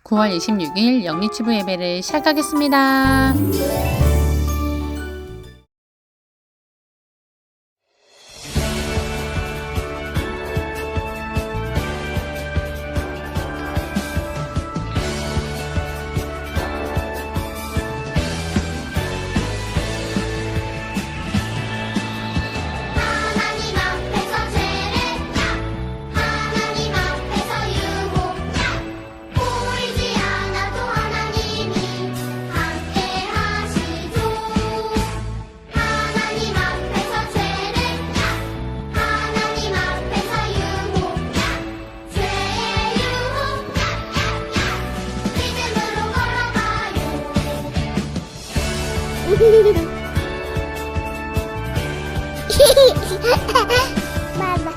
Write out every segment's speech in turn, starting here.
9월 26일 영리치부 예배를 시작하겠습니다. Mama.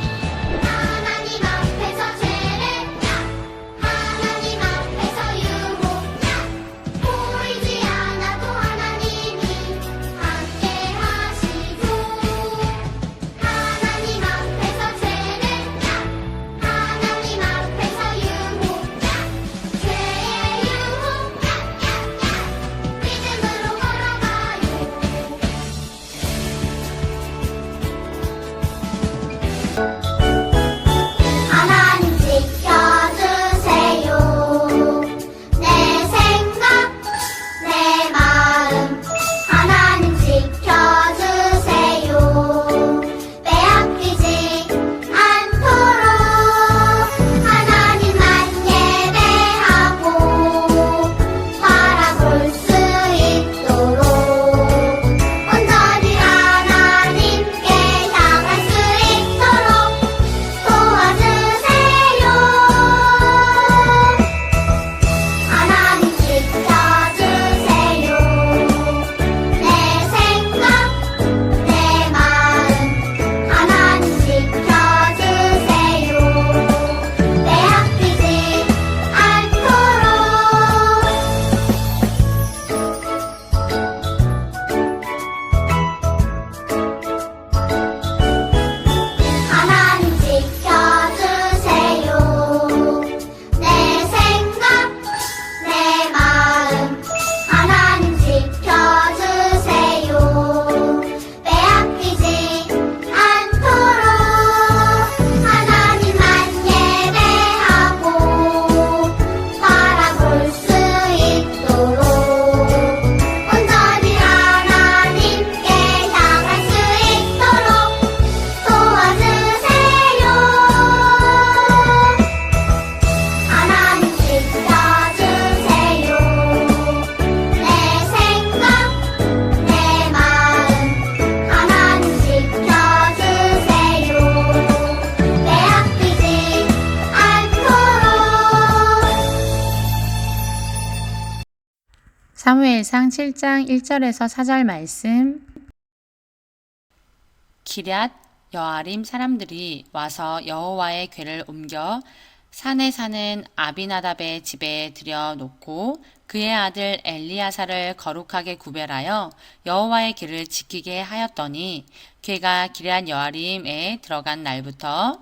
하나님 앞에서 제레냐 하나님 앞에서 유혹냐 보이지 않아도 하나님이 함께 하시고 하나님 앞에서 제레냐 하나님 앞에서 유혹냐 죄의 유혹냐 믿음으로 걸어가요. 하나님 지켜주세요. 내 생각, 내 마음 하나님 지켜주세요. 빼앗기지 않도록 하나님만 예배하고 바라볼 수 있도록 온전히 하나님께 향할 수 있도록 도와주세요. 하나님 지켜주세요. 내 생각, 내 마음 하나님 지켜주세요. 빼앗기지 않도록 하나님 지켜주세요. 내 생각, 내 마음 하나님 지켜주세요. 빼앗기지 않도록 하나님만 예배하고 바라볼 수 있도록 온전히 하나님께 향할 수 있도록 도와주세요. 하나님 지켜주세요. 내 생각, 내 마음 하나님 지켜주세요. 빼앗기지 않도록 사무엘상 7장 1절에서 4절 말씀. 기럇 여아림 사람들이 와서 여호와의 궤를 옮겨 산에 사는 아비나답의 집에 들여놓고 그의 아들 엘리야사를 거룩하게 구별하여 여호와의 길을 지키게 하였더니 궤가 기럇 여아림에 들어간 날부터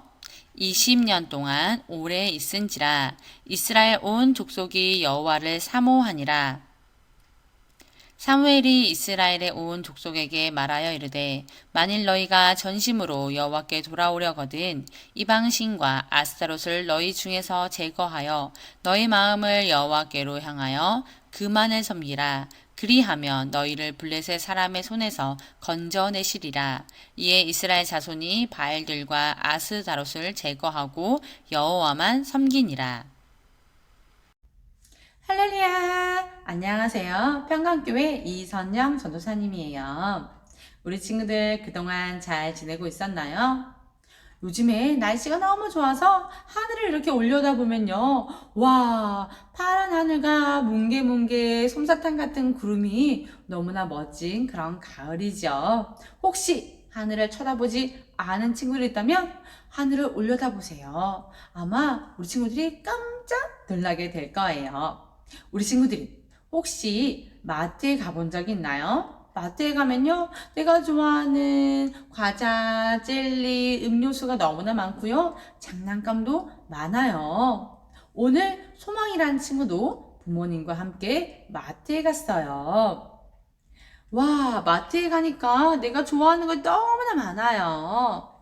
20년 동안 오래 있은지라 이스라엘 온 족속이 여호와를 사모하니라. 사무엘이 이스라엘의 온 족속에게 말하여 이르되 만일 너희가 전심으로 여호와께 돌아오려거든 이방신과 아스타롯을 너희 중에서 제거하여 너희 마음을 여호와께로 향하여 그만을 섬기라. 그리하면 너희를 블레셋 사람의 손에서 건져내시리라. 이에 이스라엘 자손이 바알들과 아스다롯을 제거하고 여호와만 섬기니라. 할렐루야! 안녕하세요. 평강교회 이선영 전도사님이에요. 우리 친구들 그동안 잘 지내고 있었나요? 요즘에 날씨가 너무 좋아서 하늘을 이렇게 올려다보면요. 와, 파란 하늘과 뭉게뭉게 솜사탕 같은 구름이 너무나 멋진 그런 가을이죠. 혹시 하늘을 쳐다보지 않은 친구들이 있다면 하늘을 올려다보세요. 아마 우리 친구들이 깜짝 놀라게 될 거예요. 우리 친구들이 혹시 마트에 가본 적이 있나요? 마트에 가면요, 내가 좋아하는 과자, 젤리, 음료수가 너무나 많고요. 장난감도 많아요. 오늘 소망이라는 친구도 부모님과 함께 마트에 갔어요. 와, 마트에 가니까 내가 좋아하는 거 너무나 많아요.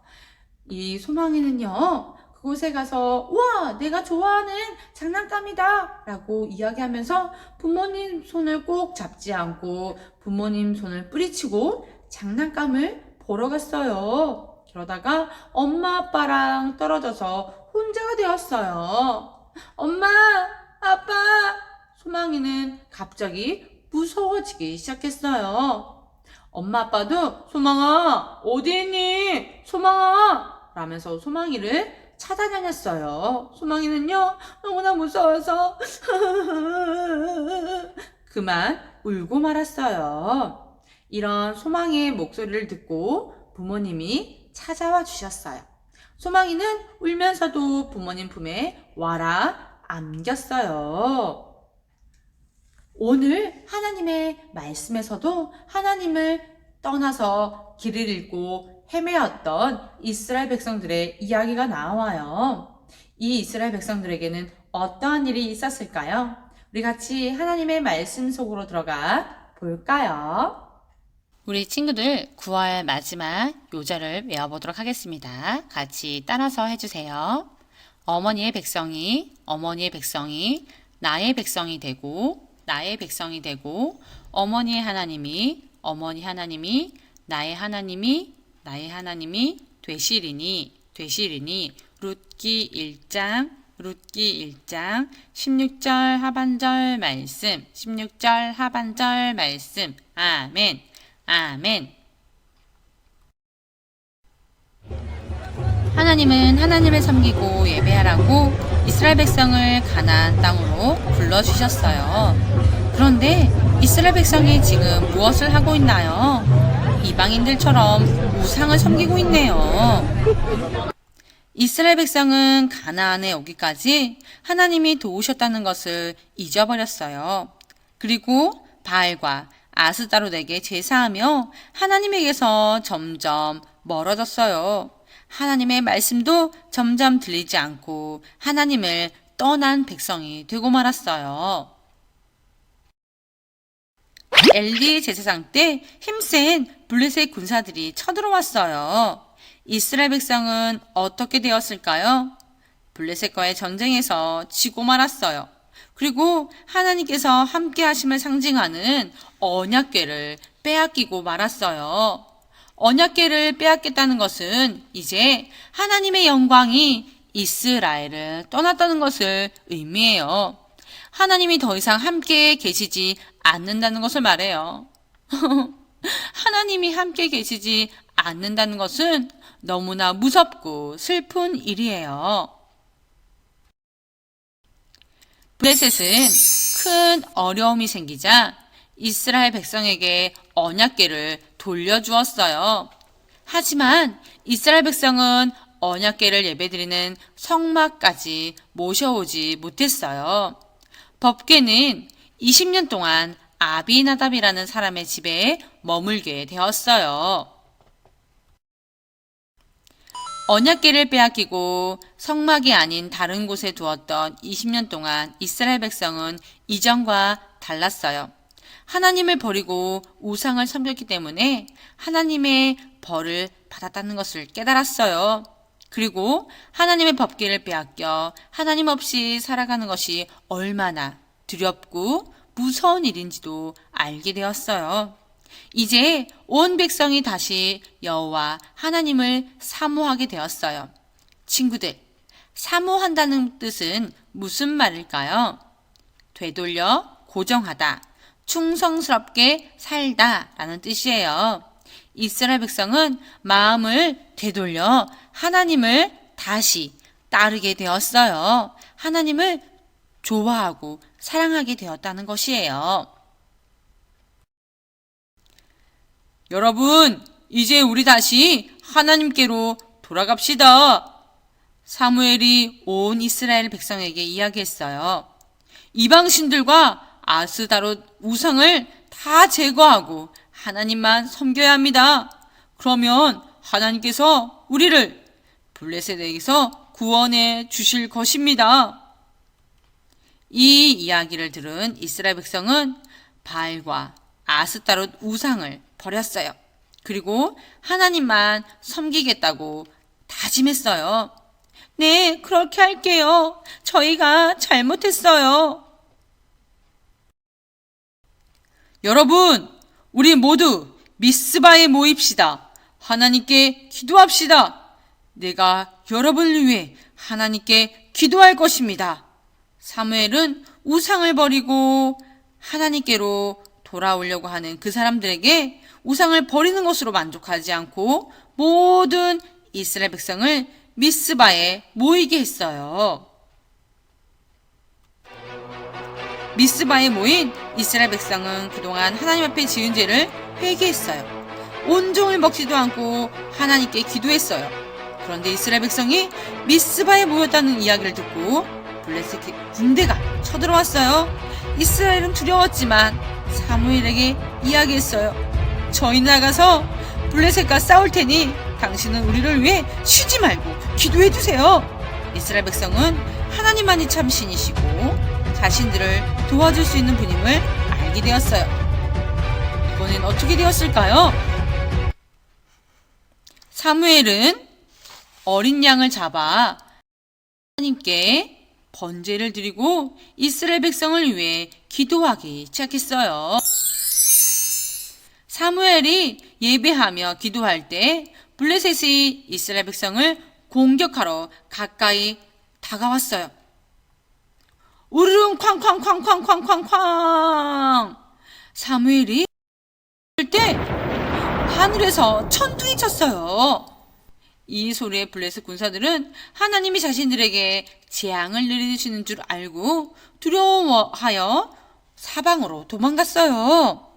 이 소망이는요, 그곳에 가서, 우와, 내가 좋아하는 장난감이다! 라고 이야기하면서 부모님 손을 꼭 잡지 않고 부모님 손을 뿌리치고 장난감을 보러 갔어요. 그러다가 엄마, 아빠랑 떨어져서 혼자가 되었어요. 엄마, 아빠! 소망이는 갑자기 무서워지기 시작했어요. 엄마, 아빠도 소망아, 어디 있니? 소망아! 라면서 소망이를 찾아다녔어요. 소망이는요, 너무나 무서워서 그만 울고 말았어요. 이런 소망이의 목소리를 듣고 부모님이 찾아와 주셨어요. 소망이는 울면서도 부모님 품에 와라 안겼어요. 오늘 하나님의 말씀에서도 하나님을 떠나서 길을 잃고 헤매었던 이스라엘 백성들의 이야기가 나와요. 이 이스라엘 백성들에게는 어떠한 일이 있었을까요? 우리 같이 하나님의 말씀 속으로 들어가 볼까요? 우리 친구들 9월 마지막 요절을 외워보도록 하겠습니다. 같이 따라서 해주세요. 어머니의 백성이 나의 백성이 되고 나의 백성이 되고 어머니의 하나님이 나의 하나님이 되시리니 룻기 1장 16절 하반절 말씀 아멘. 하나님은 하나님을 섬기고 예배하라고 이스라엘 백성을 가나안 땅으로 불러주셨어요. 그런데 이스라엘 백성이 지금 무엇을 하고 있나요? 이방인들처럼 우상을 섬기고 있네요. 이스라엘 백성은 가나안에 오기까지 하나님이 도우셨다는 것을 잊어버렸어요. 그리고 바알과 아스다롯에게 제사하며 하나님에게서 점점 멀어졌어요. 하나님의 말씀도 점점 들리지 않고 하나님을 떠난 백성이 되고 말았어요. 엘리 제사장 때 힘센 블레셋 군사들이 쳐들어왔어요. 이스라엘 백성은 어떻게 되었을까요? 블레셋과의 전쟁에서 지고 말았어요. 그리고 하나님께서 함께 하심을 상징하는 언약궤를 빼앗기고 말았어요. 언약궤를 빼앗겼다는 것은 이제 하나님의 영광이 이스라엘을 떠났다는 것을 의미해요. 하나님이 더 이상 함께 계시지 않는다는 것을 말해요. 하나님이 함께 계시지 않는다는 것은 너무나 무섭고 슬픈 일이에요. 블레셋은 큰 어려움이 생기자 이스라엘 백성에게 언약궤를 돌려주었어요. 하지만 이스라엘 백성은 언약궤를 예배드리는 성막까지 모셔오지 못했어요. 법궤는 20년 동안 아비나답이라는 사람의 집에 머물게 되었어요. 언약궤를 빼앗기고 성막이 아닌 다른 곳에 두었던 20년 동안 이스라엘 백성은 이전과 달랐어요. 하나님을 버리고 우상을 섬겼기 때문에 하나님의 벌을 받았다는 것을 깨달았어요. 그리고 하나님의 법궤를 빼앗겨 하나님 없이 살아가는 것이 얼마나 두렵고 무서운 일인지도 알게 되었어요. 이제 온 백성이 다시 여호와 하나님을 사모하게 되었어요. 친구들, 사모한다는 뜻은 무슨 말일까요? 되돌려 고정하다, 충성스럽게 살다 라는 뜻이에요. 이스라엘 백성은 마음을 되돌려 하나님을 다시 따르게 되었어요. 하나님을 좋아하고 사랑하게 되었다는 것이에요. 여러분, 이제 우리 다시 하나님께로 돌아갑시다. 사무엘이 온 이스라엘 백성에게 이야기했어요. 이방신들과 아스다롯 우상을 다 제거하고 하나님만 섬겨야 합니다. 그러면 하나님께서 우리를 블레셋에게서 구원해 주실 것입니다. 이 이야기를 들은 이스라엘 백성은 바알과 아스타롯 우상을 버렸어요. 그리고 하나님만 섬기겠다고 다짐했어요. 네, 그렇게 할게요. 저희가 잘못했어요. 여러분, 우리 모두 미스바에 모입시다. 하나님께 기도합시다. 내가 여러분을 위해 하나님께 기도할 것입니다. 사무엘은 우상을 버리고 하나님께로 돌아오려고 하는 그 사람들에게 우상을 버리는 것으로 만족하지 않고 모든 이스라엘 백성을 미스바에 모이게 했어요. 미스바에 모인 이스라엘 백성은 그동안 하나님 앞에 지은 죄를 회개했어요. 온종일 먹지도 않고 하나님께 기도했어요. 그런데 이스라엘 백성이 미스바에 모였다는 이야기를 듣고 블레셋 군대가 쳐들어왔어요. 이스라엘은 두려웠지만 사무엘에게 이야기했어요. 저희 나가서 블레셋과 싸울 테니 당신은 우리를 위해 쉬지 말고 기도해 주세요. 이스라엘 백성은 하나님만이 참 신이시고 자신들을 도와줄 수 있는 분임을 알게 되었어요. 이번엔 어떻게 되었을까요? 사무엘은 어린 양을 잡아 하나님께 번제를 드리고 이스라엘 백성을 위해 기도하기 시작했어요. 사무엘이 예배하며 기도할 때 블레셋이 이스라엘 백성을 공격하러 가까이 다가왔어요. 우르릉 쾅쾅쾅쾅쾅쾅쾅. 사무엘이 할 때 하늘에서 천둥이 쳤어요. 이 소리에 블레셋 군사들은 하나님이 자신들에게 재앙을 내리시는 줄 알고 두려워하여 사방으로 도망갔어요.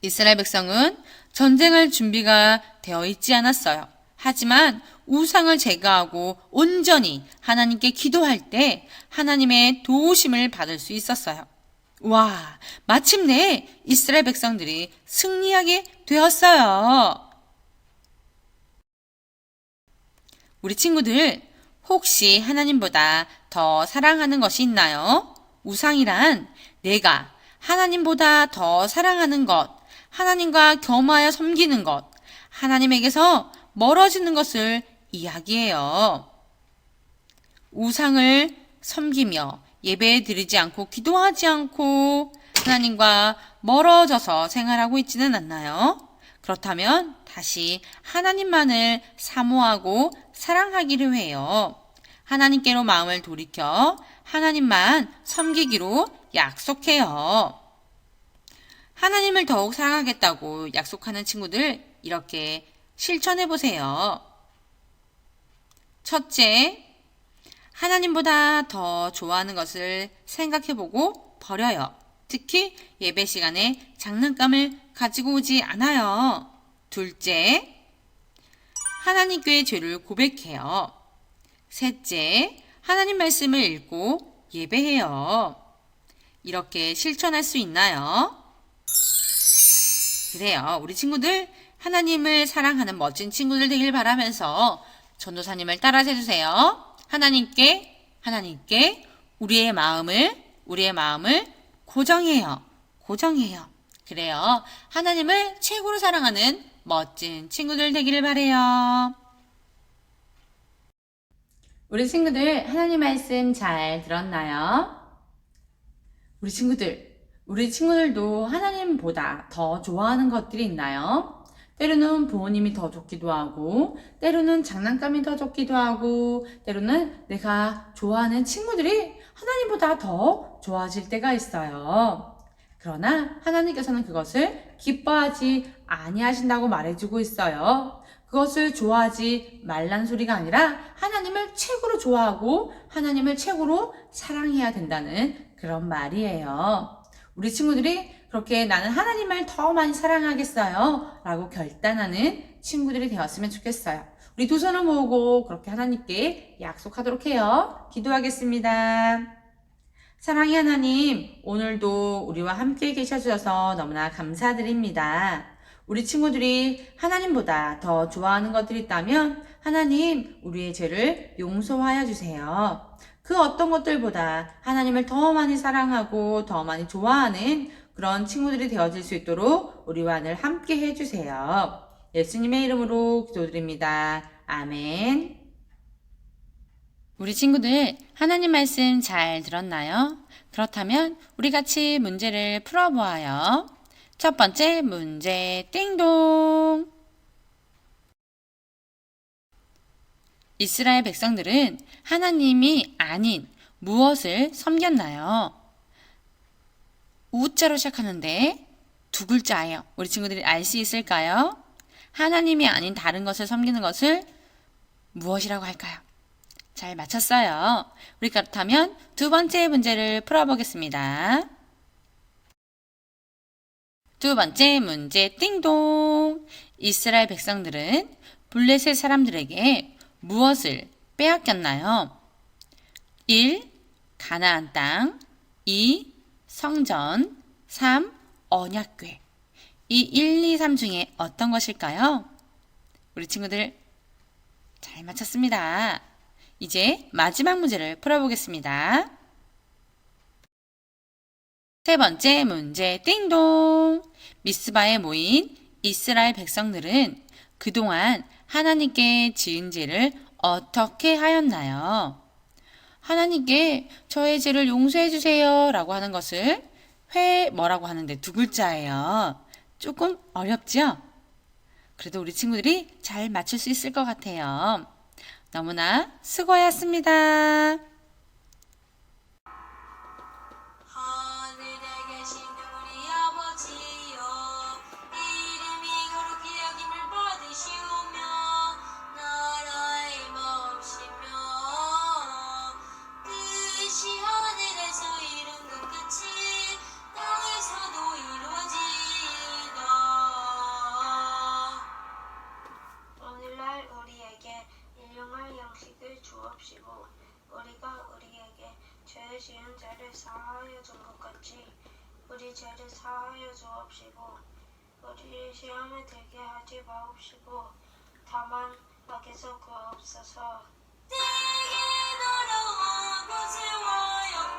이스라엘 백성은 전쟁할 준비가 되어 있지 않았어요. 하지만 우상을 제거하고 온전히 하나님께 기도할 때 하나님의 도우심을 받을 수 있었어요. 와, 마침내 이스라엘 백성들이 승리하게 되었어요. 우리 친구들, 혹시 하나님보다 더 사랑하는 것이 있나요? 우상이란 내가 하나님보다 더 사랑하는 것, 하나님과 겸하여 섬기는 것, 하나님에게서 멀어지는 것을 이야기해요. 우상을 섬기며 예배 드리지 않고 기도하지 않고 하나님과 멀어져서 생활하고 있지는 않나요? 그렇다면 다시 하나님만을 사모하고 사랑하기로 해요. 하나님께로 마음을 돌이켜 하나님만 섬기기로 약속해요. 하나님을 더욱 사랑하겠다고 약속하는 친구들, 이렇게 실천해 보세요. 첫째, 하나님보다 더 좋아하는 것을 생각해 보고 버려요. 특히 예배 시간에 장난감을 가지고 오지 않아요. 둘째, 하나님께 죄를 고백해요. 셋째, 하나님 말씀을 읽고 예배해요. 이렇게 실천할 수 있나요? 그래요. 우리 친구들 하나님을 사랑하는 멋진 친구들 되길 바라면서 전도사님을 따라서 해주세요. 하나님께 우리의 마음을 고정해요. 그래요. 하나님을 최고로 사랑하는 멋진 친구들 되기를 바래요. 우리 친구들 하나님 말씀 잘 들었나요? 우리 친구들도 하나님보다 더 좋아하는 것들이 있나요? 때로는 부모님이 더 좋기도 하고, 때로는 장난감이 더 좋기도 하고, 때로는 내가 좋아하는 친구들이 하나님보다 더 좋아질 때가 있어요. 그러나 하나님께서는 그것을 기뻐하지 아니하신다고 말해주고 있어요. 그것을 좋아하지 말란 소리가 아니라 하나님을 최고로 좋아하고 하나님을 최고로 사랑해야 된다는 그런 말이에요. 우리 친구들이 그렇게 나는 하나님을 더 많이 사랑하겠어요 라고 결단하는 친구들이 되었으면 좋겠어요. 우리 두 손을 모으고 그렇게 하나님께 약속하도록 해요. 기도하겠습니다. 사랑의 하나님, 오늘도 우리와 함께 계셔주셔서 너무나 감사드립니다. 우리 친구들이 하나님보다 더 좋아하는 것들이 있다면 하나님, 우리의 죄를 용서하여 주세요. 그 어떤 것들보다 하나님을 더 많이 사랑하고 더 많이 좋아하는 그런 친구들이 되어질 수 있도록 우리와 늘 함께 해주세요. 예수님의 이름으로 기도드립니다. 아멘. 우리 친구들 하나님 말씀 잘 들었나요? 그렇다면 우리 같이 문제를 풀어보아요. 첫 번째 문제 띵동. 이스라엘 백성들은 하나님이 아닌 무엇을 섬겼나요? 우자로 시작하는데 두 글자예요. 우리 친구들이 알 수 있을까요? 하나님이 아닌 다른 것을 섬기는 것을 무엇이라고 할까요? 잘 맞췄어요. 우리 그렇다면 두 번째 문제를 풀어보겠습니다. 두 번째 문제 띵동. 이스라엘 백성들은 블레셋 사람들에게 무엇을 빼앗겼나요? 1. 가나안 땅 2. 성전 3. 언약궤. 이 1, 2, 3 중에 어떤 것일까요? 우리 친구들 잘 맞췄습니다. 이제 마지막 문제를 풀어보겠습니다. 세 번째 문제 띵동. 미스바에 모인 이스라엘 백성들은 그동안 하나님께 지은 죄를 어떻게 하였나요? 하나님께 저의 죄를 용서해 주세요 라고 하는 것을 뭐라고 하는데 두 글자예요. 조금 어렵죠? 그래도 우리 친구들이 잘 맞출 수 있을 것 같아요. 너무나 수고하셨습니다. 하늘에 계신 우리 아버지여, 이름이 거룩히 여김을 받으시오며 나라의 마옵시며 뜻이 하늘에서 이룬 것 같이 땅에서도 이루어지이다. 오늘날 우리에게 일용할 양식을 주옵시고 우리가 우리에게 죄 지은 자를 사하여 준 것 같이 우리 죄를 사하여 주옵시고 우리를 시험에 들게 하지 마옵시고 다만 악에서 구하옵소서. 내게 돌아와 구세와 영광